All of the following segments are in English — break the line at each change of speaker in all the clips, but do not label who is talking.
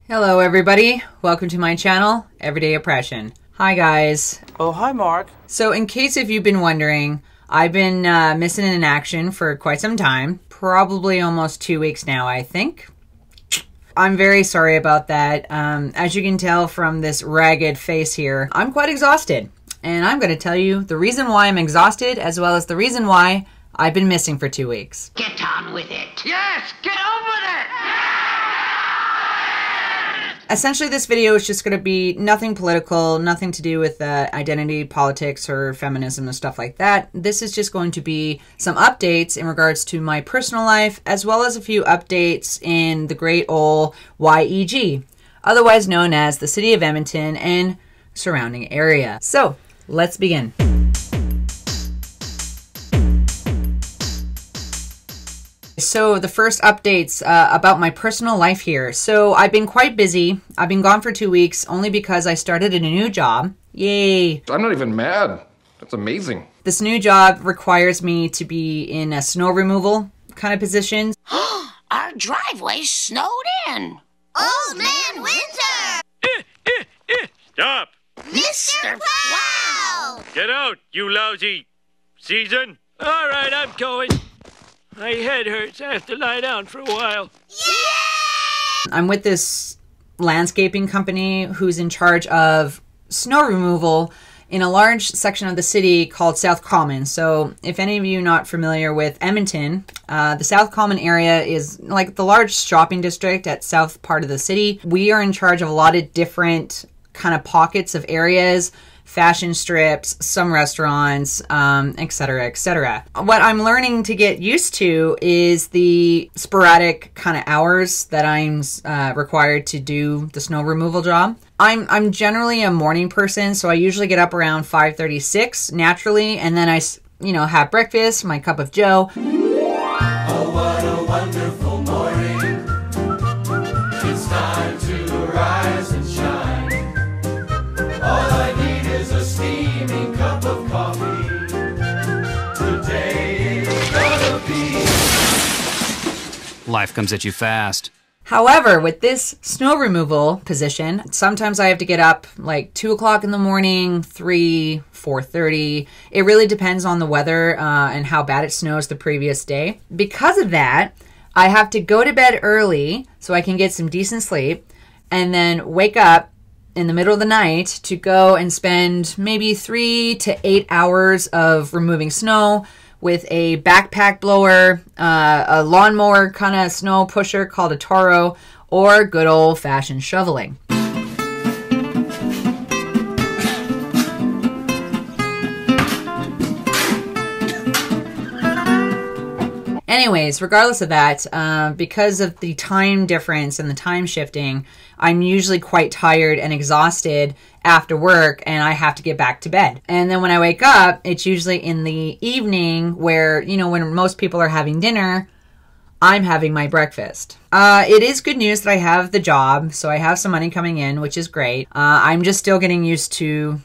Hello everybody, welcome to my channel, Everyday Oppression. Hi guys.
Oh, hi Mark.
So in case if you've been wondering, I've been missing in action for quite some time, probably almost 2 weeks now I think. I'm very sorry about that. As you can tell from this ragged face here, I'm quite exhausted. And I'm going to tell you the reason why I'm exhausted as well as the reason why I've been missing for 2 weeks.
Get on with it. Yes, get on with it.
Essentially, this video is just going to be nothing political, nothing to do with identity, politics, or feminism and stuff like that. This is just going to be some updates in regards to my personal life, as well as a few updates in the great old YEG, otherwise known as the City of Edmonton and surrounding area. So, let's begin. So the first updates about my personal life here. So I've been quite busy. I've been gone for 2 weeks only because I started a new job. Yay.
I'm not even mad. That's amazing.
This new job requires me to be in a snow removal kind of position.
Our driveway's snowed in. Old Man Winter!
Stop!
Mr. Plow!
Get out, you lousy season! All right, I'm going. My head hurts. I have to lie down for a while.
Yeah!
I'm with this landscaping company who's in charge of snow removal in a large section of the city called South Common. So if any of you are not familiar with Edmonton, the South Common area is like the large shopping district at south part of the city. We are in charge of a lot of different kind of pockets of areas, fashion strips, some restaurants, etc., etc. What I'm learning to get used to is the sporadic kind of hours that I'm required to do the snow removal job. I'm generally a morning person, so I usually get up around 5:36 naturally, and then I, have breakfast, my cup of joe.
Oh, what a wonderful morning. It's time to rise and shine. All I need is a steaming cup of coffee. Today is gonna be.
Life comes at you fast.
However, with this snow removal position, sometimes I have to get up like 2 o'clock in the morning, 3, 4:30. It really depends on the weather and how bad it snows the previous day. Because of that, I have to go to bed early so I can get some decent sleep and then wake up in the middle of the night to go and spend maybe 3 to 8 hours of removing snow with a backpack blower, a lawnmower kind of snow pusher called a Toro, or good old-fashioned shoveling. Anyways, regardless of that, because of the time difference and the time shifting, I'm usually quite tired and exhausted after work, and I have to get back to bed. And then when I wake up, it's usually in the evening where, when most people are having dinner, I'm having my breakfast. It is good news that I have the job, so I have some money coming in, which is great. I'm just still getting used to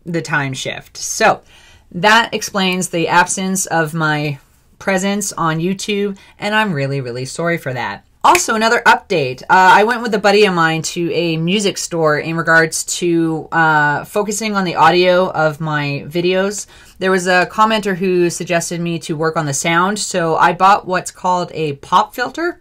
the time shift. So that explains the absence of my presence on YouTube, and I'm really, really sorry for that. Also, another update. I went with a buddy of mine to a music store in regards to focusing on the audio of my videos. There was a commenter who suggested me to work on the sound, so I bought what's called a pop filter.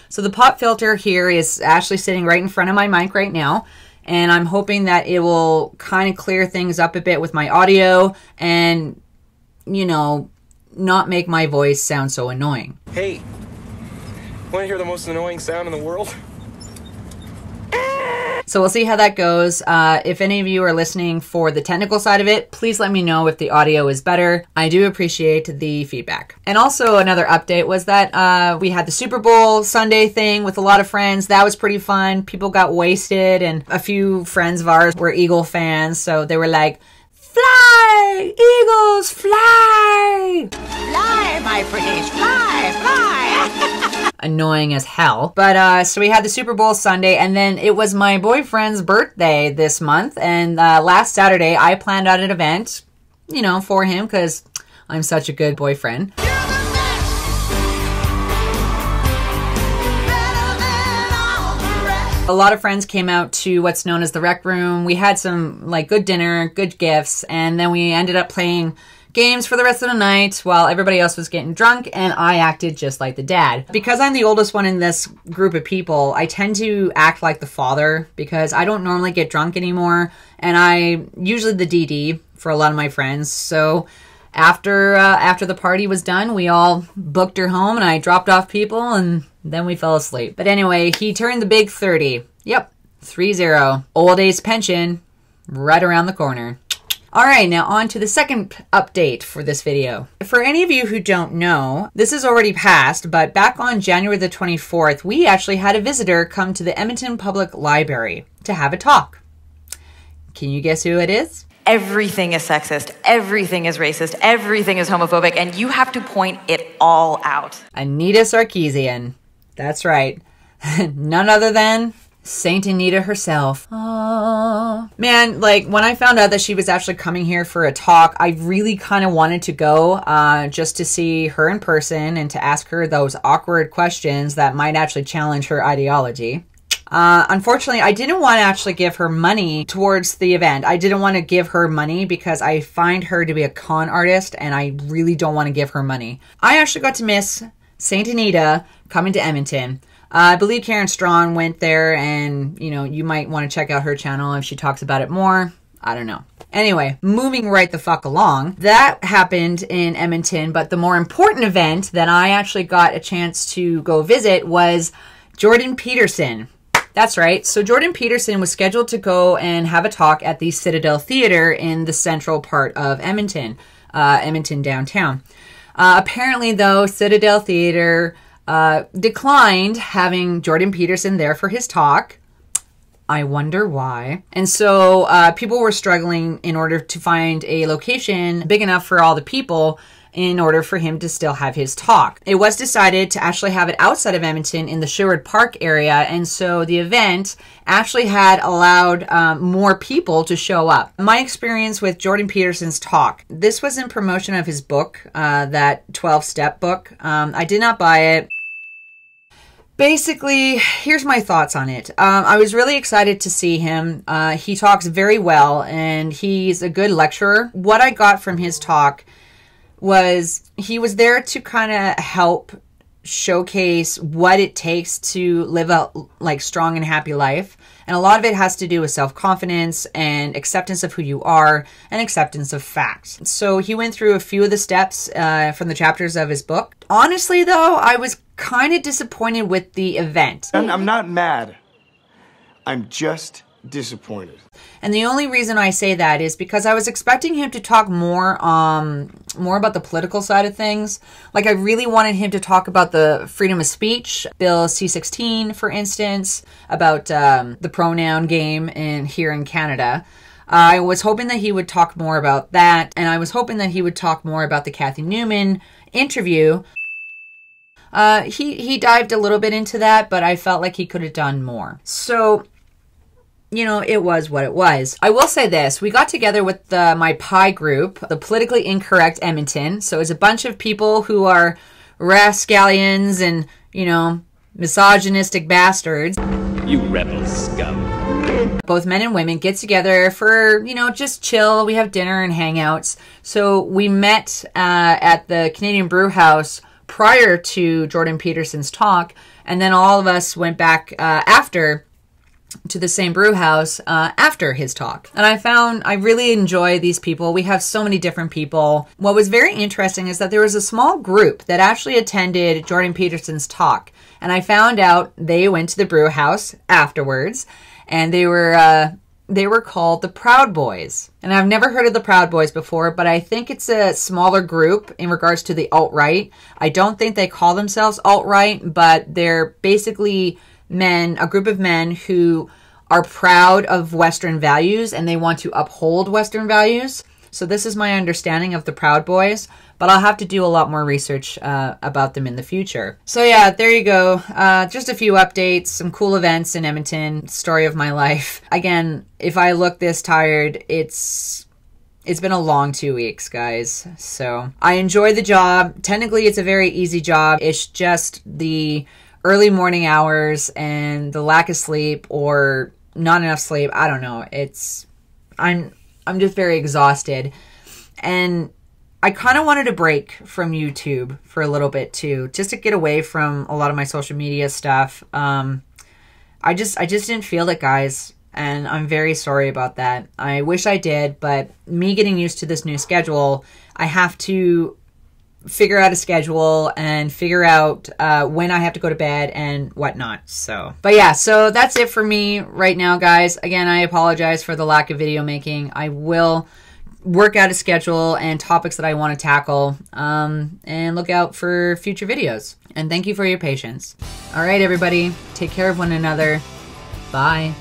So the pop filter here is actually sitting right in front of my mic right now, and I'm hoping that it will kind of clear things up a bit with my audio and, not make my voice sound so annoying.
Hey, want to hear the most annoying sound in the world?
So we'll see how that goes. If any of you are listening for the technical side of it, please let me know if the audio is better. I do appreciate the feedback. And also another update was that we had the Super Bowl Sunday thing with a lot of friends. That was pretty fun. People got wasted, and a few friends of ours were Eagle fans, so they were like, "Fly, Eagles, fly!
Fly, my pretties, fly, fly!
Annoying as hell. But so we had the Super Bowl Sunday, and then it was my boyfriend's birthday this month, and last Saturday I planned out an event, for him, because I'm such a good boyfriend. A lot of friends came out to what's known as the rec room. We had some like good dinner, good gifts, and then we ended up playing games for the rest of the night while everybody else was getting drunk, and I acted just like the dad. Because I'm the oldest one in this group of people, I tend to act like the father because I don't normally get drunk anymore, and I usually the DD for a lot of my friends. So after the party was done, we all booked her home, and I dropped off people, and then we fell asleep. But anyway, he turned the big 30. Yep, 30. Old age pension right around the corner. All right, now on to the second update for this video. For any of you who don't know, this is already passed, but back on January the 24th, we actually had a visitor come to the Edmonton Public Library to have a talk. Can you guess who it is?
Everything is sexist, everything is racist, everything is homophobic, and you have to point it all out.
Anita Sarkeesian. That's right. None other than Saint Anita herself. Aww. Man, like when I found out that she was actually coming here for a talk, I really kind of wanted to go just to see her in person and to ask her those awkward questions that might actually challenge her ideology. Unfortunately, I didn't want to actually give her money towards the event. I didn't want to give her money because I find her to be a con artist and I really don't want to give her money. I actually got to miss Saint Anita coming to Edmonton. I believe Karen Strawn went there, and you might want to check out her channel if she talks about it more. I don't know. Anyway, moving right the fuck along. That happened in Edmonton, but the more important event that I actually got a chance to go visit was Jordan Peterson. That's right. So Jordan Peterson was scheduled to go and have a talk at the Citadel Theater in the central part of Edmonton, Edmonton downtown. Apparently, though, Citadel Theater declined having Jordan Peterson there for his talk. I wonder why. And so people were struggling in order to find a location big enough for all the people in order for him to still have his talk. It was decided to actually have it outside of Edmonton in the Sherwood Park area, and so the event actually had allowed more people to show up. My experience with Jordan Peterson's talk, this was in promotion of his book, that 12-step book. I did not buy it. Basically, here's my thoughts on it. I was really excited to see him. He talks very well, and he's a good lecturer. What I got from his talk was he was there to kind of help showcase what it takes to live a like strong and happy life. And a lot of it has to do with self-confidence and acceptance of who you are and acceptance of facts. So he went through a few of the steps from the chapters of his book. Honestly, though, I was kind of disappointed with the event.
I'm not mad. I'm just disappointed.
And the only reason I say that is because I was expecting him to talk more about the political side of things. Like I really wanted him to talk about the freedom of speech, Bill C-16, for instance, about the pronoun game here in Canada. I was hoping that he would talk more about that, and I was hoping that he would talk more about the Kathy Newman interview. He dived a little bit into that, but I felt like he could have done more. So it was what it was. I will say this. We got together with my pie group, the Politically Incorrect Edmonton. So it's a bunch of people who are rascallions and, misogynistic bastards.
You rebel scum.
Both men and women get together for, just chill. We have dinner and hangouts. So we met at the Canadian Brew House prior to Jordan Peterson's talk. And then all of us went back after to the same brew house after his talk. And I really enjoy these people. We have so many different people. What was very interesting is that there was a small group that actually attended Jordan Peterson's talk. And I found out they went to the brew house afterwards, and they were called the Proud Boys. And I've never heard of the Proud Boys before, but I think it's a smaller group in regards to the alt-right. I don't think they call themselves alt-right, but they're basically a group of men who are proud of Western values and they want to uphold Western values. So this is my understanding of the Proud Boys, but I'll have to do a lot more research about them in the future. So yeah, there you go. Just a few updates, some cool events in Edmonton, story of my life. Again, if I look this tired, it's been a long 2 weeks, guys. So I enjoy the job. Technically, it's a very easy job. It's just the early morning hours and the lack of sleep or not enough sleep, I don't know. I'm just very exhausted. And I kind of wanted a break from YouTube for a little bit too, just to get away from a lot of my social media stuff. I just didn't feel it, guys. And I'm very sorry about that. I wish I did, but me getting used to this new schedule, I have to figure out a schedule and figure out when I have to go to bed and whatnot. So, but yeah, so that's it for me right now, guys. Again, I apologize for the lack of video making. I will work out a schedule and topics that I want to tackle, and look out for future videos. And thank you for your patience. All right, everybody, take care of one another. Bye.